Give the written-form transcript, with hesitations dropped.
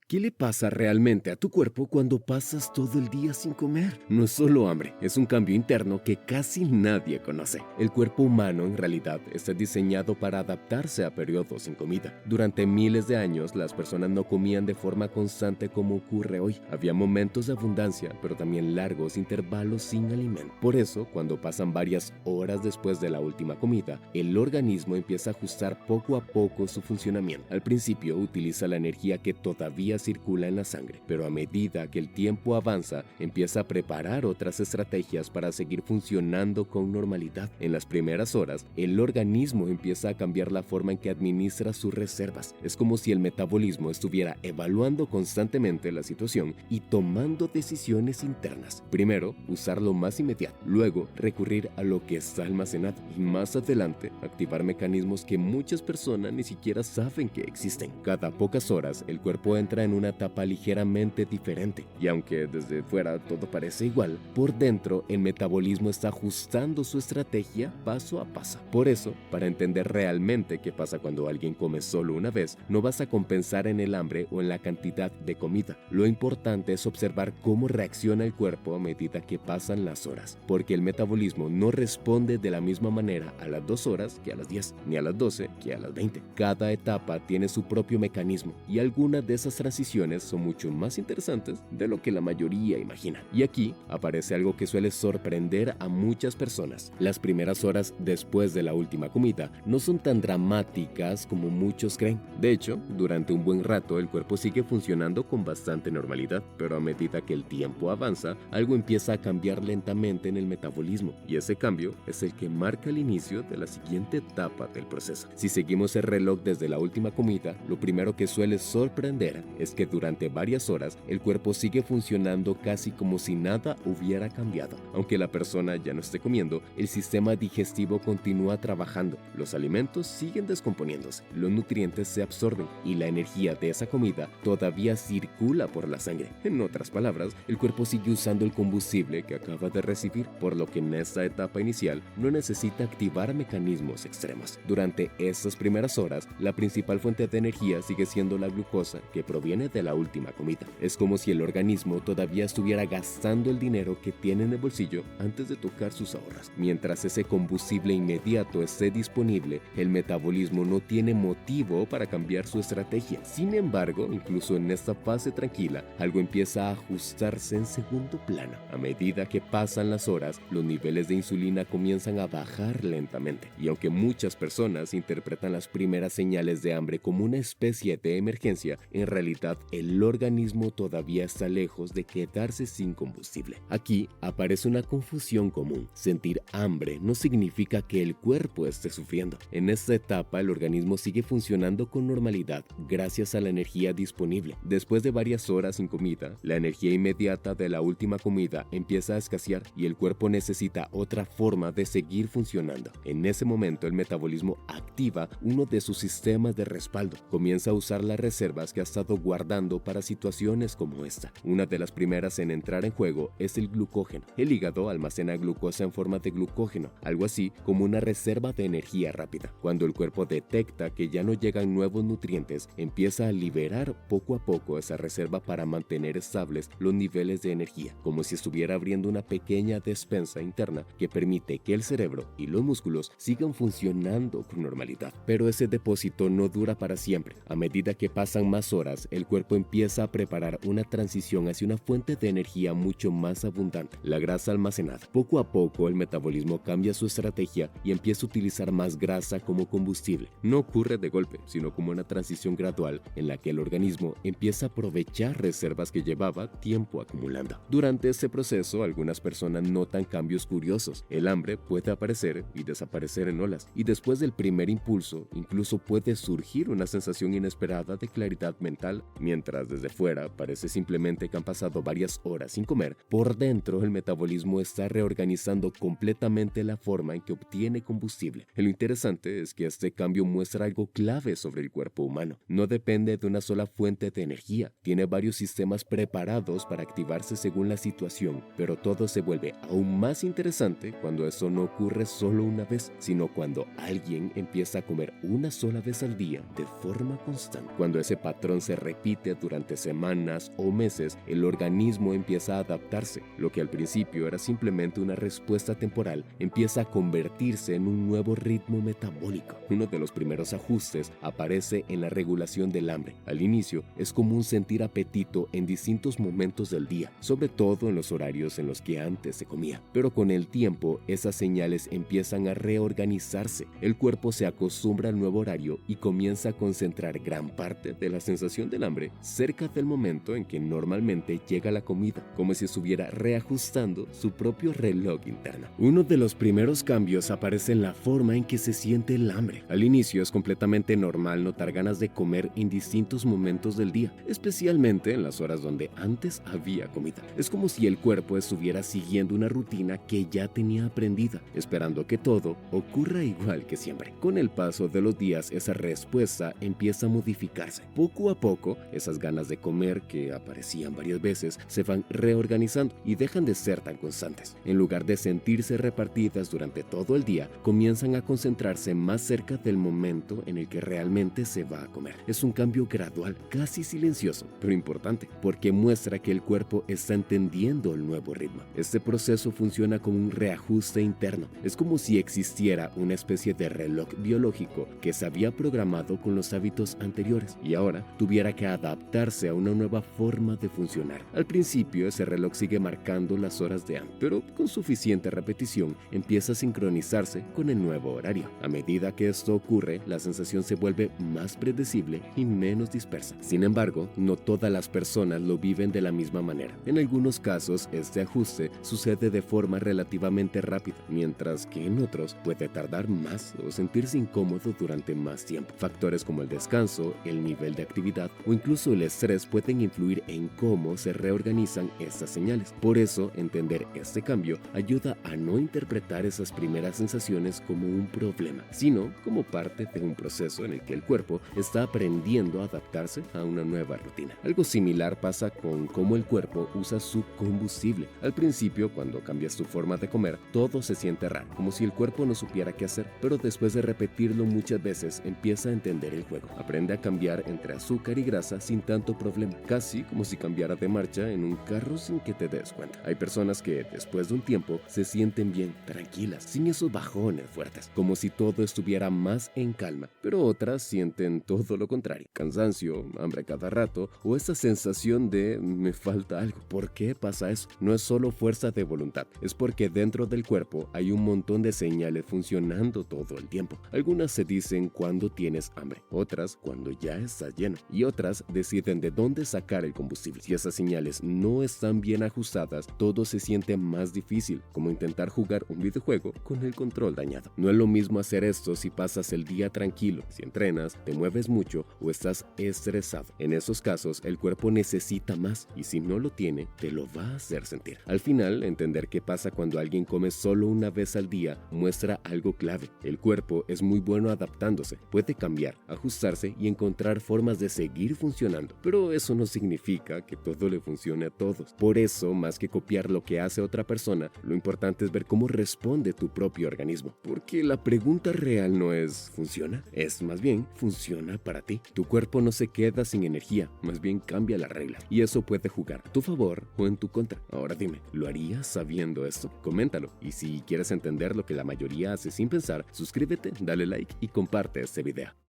¿Qué le pasa realmente a tu cuerpo cuando pasas todo el día sin comer? No es solo hambre, es un cambio interno que casi nadie conoce. El cuerpo humano en realidad está diseñado para adaptarse a periodos sin comida. Durante miles de años las personas no comían de forma constante como ocurre hoy. Había momentos de abundancia, pero también largos intervalos sin alimento. Por eso, cuando pasan varias horas después de la última comida, el organismo empieza a ajustar poco a poco su funcionamiento. Al principio utiliza la energía que todavía circula en la sangre, pero a medida que el tiempo avanza, empieza a preparar otras estrategias para seguir funcionando con normalidad. En las primeras horas, el organismo empieza a cambiar la forma en que administra sus reservas. Es como si el metabolismo estuviera evaluando constantemente la situación y tomando decisiones internas. Primero, usar lo más inmediato, luego recurrir a lo que está almacenado y más adelante activar mecanismos que muchas personas ni siquiera saben que existen. Cada pocas horas, el cuerpo entra en una etapa ligeramente diferente y aunque desde fuera todo parece igual, por dentro el metabolismo está ajustando su estrategia paso a paso. Por eso, para entender realmente qué pasa cuando alguien come solo una vez, no vas a compensar en el hambre o en la cantidad de comida. Lo importante es observar cómo reacciona el cuerpo a medida que pasan las horas, porque el metabolismo no responde de la misma manera a las 2 horas que a las 10, ni a las 12 que a las 20. Cada etapa tiene su propio mecanismo y algunas de esas transiciones son mucho más interesantes de lo que la mayoría imagina. Y aquí aparece algo que suele sorprender a muchas personas. Las primeras horas después de la última comida no son tan dramáticas como muchos creen. De hecho, durante un buen rato el cuerpo sigue funcionando con bastante normalidad, pero a medida que el tiempo avanza, algo empieza a cambiar lentamente en el metabolismo y ese cambio es el que marca el inicio de la siguiente etapa del proceso. Si seguimos el reloj desde la última comida, lo primero que suele sorprender es que durante varias horas el cuerpo sigue funcionando casi como si nada hubiera cambiado. Aunque la persona ya no esté comiendo, el sistema digestivo continúa trabajando, los alimentos siguen descomponiéndose, los nutrientes se absorben y la energía de esa comida todavía circula por la sangre. En otras palabras, el cuerpo sigue usando el combustible que acaba de recibir, por lo que en esta etapa inicial no necesita activar mecanismos extremos. Durante estas primeras horas, la principal fuente de energía sigue siendo la glucosa que proviene de la última comida. Es como si el organismo todavía estuviera gastando el dinero que tiene en el bolsillo antes de tocar sus ahorros. Mientras ese combustible inmediato esté disponible, el metabolismo no tiene motivo para cambiar su estrategia. Sin embargo, incluso en esta fase tranquila, algo empieza a ajustarse en segundo plano. A medida que pasan las horas, los niveles de insulina comienzan a bajar lentamente. Y aunque muchas personas interpretan las primeras señales de hambre como una especie de emergencia, en realidad el organismo todavía está lejos de quedarse sin combustible. Aquí aparece una confusión común. Sentir hambre no significa que el cuerpo esté sufriendo. En esta etapa el organismo sigue funcionando con normalidad gracias a la energía disponible. Después de varias horas sin comida, la energía inmediata de la última comida empieza a escasear y el cuerpo necesita otra forma de seguir funcionando. En ese momento el metabolismo activa uno de sus sistemas de respaldo. Comienza a usar las reservas que ha estado guardando para situaciones como esta. Una de las primeras en entrar en juego es el glucógeno. El hígado almacena glucosa en forma de glucógeno, algo así como una reserva de energía rápida. Cuando el cuerpo detecta que ya no llegan nuevos nutrientes, empieza a liberar poco a poco esa reserva para mantener estables los niveles de energía, como si estuviera abriendo una pequeña despensa interna que permite que el cerebro y los músculos sigan funcionando con normalidad. Pero ese depósito no dura para siempre. A medida que pasan más horas, el cuerpo empieza a preparar una transición hacia una fuente de energía mucho más abundante, la grasa almacenada. Poco a poco el metabolismo cambia su estrategia y empieza a utilizar más grasa como combustible. No ocurre de golpe, sino como una transición gradual en la que el organismo empieza a aprovechar reservas que llevaba tiempo acumulando. Durante este proceso, algunas personas notan cambios curiosos. El hambre puede aparecer y desaparecer en olas, y después del primer impulso, incluso puede surgir una sensación inesperada de claridad mental. Mientras desde fuera parece simplemente que han pasado varias horas sin comer, por dentro el metabolismo está reorganizando completamente la forma en que obtiene combustible. Lo interesante es que este cambio muestra algo clave sobre el cuerpo humano. No depende de una sola fuente de energía, tiene varios sistemas preparados para activarse según la situación, pero todo se vuelve aún más interesante cuando eso no ocurre solo una vez, sino cuando alguien empieza a comer una sola vez al día de forma constante. Cuando ese patrón se repite repite durante semanas o meses, el organismo empieza a adaptarse. Lo que al principio era simplemente una respuesta temporal empieza a convertirse en un nuevo ritmo metabólico. Uno de los primeros ajustes aparece en la regulación del hambre. Al inicio es común sentir apetito en distintos momentos del día, sobre todo en los horarios en los que antes se comía. Pero con el tiempo esas señales empiezan a reorganizarse. El cuerpo se acostumbra al nuevo horario y comienza a concentrar gran parte de la sensación del hambre cerca del momento en que normalmente llega la comida, como si estuviera reajustando su propio reloj interno. Uno de los primeros cambios aparece en la forma en que se siente el hambre. Al inicio es completamente normal notar ganas de comer en distintos momentos del día, especialmente en las horas donde antes había comida. Es como si el cuerpo estuviera siguiendo una rutina que ya tenía aprendida, esperando que todo ocurra igual que siempre. Con el paso de los días, esa respuesta empieza a modificarse. Poco a poco, esas ganas de comer que aparecían varias veces se van reorganizando y dejan de ser tan constantes. En lugar de sentirse repartidas durante todo el día, comienzan a concentrarse más cerca del momento en el que realmente se va a comer. Es un cambio gradual, casi silencioso, pero importante, porque muestra que el cuerpo está entendiendo el nuevo ritmo. Este proceso funciona como un reajuste interno. Es como si existiera una especie de reloj biológico que se había programado con los hábitos anteriores y ahora tuviera que adaptarse a una nueva forma de funcionar. Al principio ese reloj sigue marcando las horas de antes, pero con suficiente repetición empieza a sincronizarse con el nuevo horario. A medida que esto ocurre, la sensación se vuelve más predecible y menos dispersa. Sin embargo, no todas las personas lo viven de la misma manera. En algunos casos, este ajuste sucede de forma relativamente rápida, mientras que en otros puede tardar más o sentirse incómodo durante más tiempo. Factores como el descanso, el nivel de actividad o incluso el estrés pueden influir en cómo se reorganizan estas señales. Por eso, entender este cambio ayuda a no interpretar esas primeras sensaciones como un problema, sino como parte de un proceso en el que el cuerpo está aprendiendo a adaptarse a una nueva rutina. Algo similar pasa con cómo el cuerpo usa su combustible. Al principio, cuando cambias tu forma de comer, todo se siente raro, como si el cuerpo no supiera qué hacer, pero después de repetirlo muchas veces, empieza a entender el juego. Aprende a cambiar entre azúcar y grasa sin tanto problema, casi como si cambiara de marcha en un carro sin que te des cuenta. Hay personas que, después de un tiempo, se sienten bien, tranquilas, sin esos bajones fuertes, como si todo estuviera más en calma, pero otras sienten todo lo contrario: cansancio, hambre cada rato o esa sensación de me falta algo. ¿Por qué pasa eso? No es solo fuerza de voluntad, es porque dentro del cuerpo hay un montón de señales funcionando todo el tiempo. Algunas se dicen cuando tienes hambre, otras cuando ya estás lleno y otras deciden de dónde sacar el combustible. Si esas señales no están bien ajustadas, todo se siente más difícil, como intentar jugar un videojuego con el control dañado. No es lo mismo hacer esto si pasas el día tranquilo, si entrenas, te mueves mucho o estás estresado. En esos casos, el cuerpo necesita más y si no lo tiene, te lo va a hacer sentir. Al final, entender qué pasa cuando alguien come solo una vez al día muestra algo clave. El cuerpo es muy bueno adaptándose, puede cambiar, ajustarse y encontrar formas de seguir funcionando, pero eso no significa que todo le funcione a todos. Por eso, más que copiar lo que hace otra persona, lo importante es ver cómo responde tu propio organismo, porque la pregunta real no es ¿funciona? Es más bien ¿funciona para ti? Tu cuerpo no se queda sin energía, más bien cambia las reglas y eso puede jugar a tu favor o en tu contra. Ahora dime, ¿lo harías sabiendo esto? Coméntalo, y si quieres entender lo que la mayoría hace sin pensar, suscríbete, dale like y comparte este video.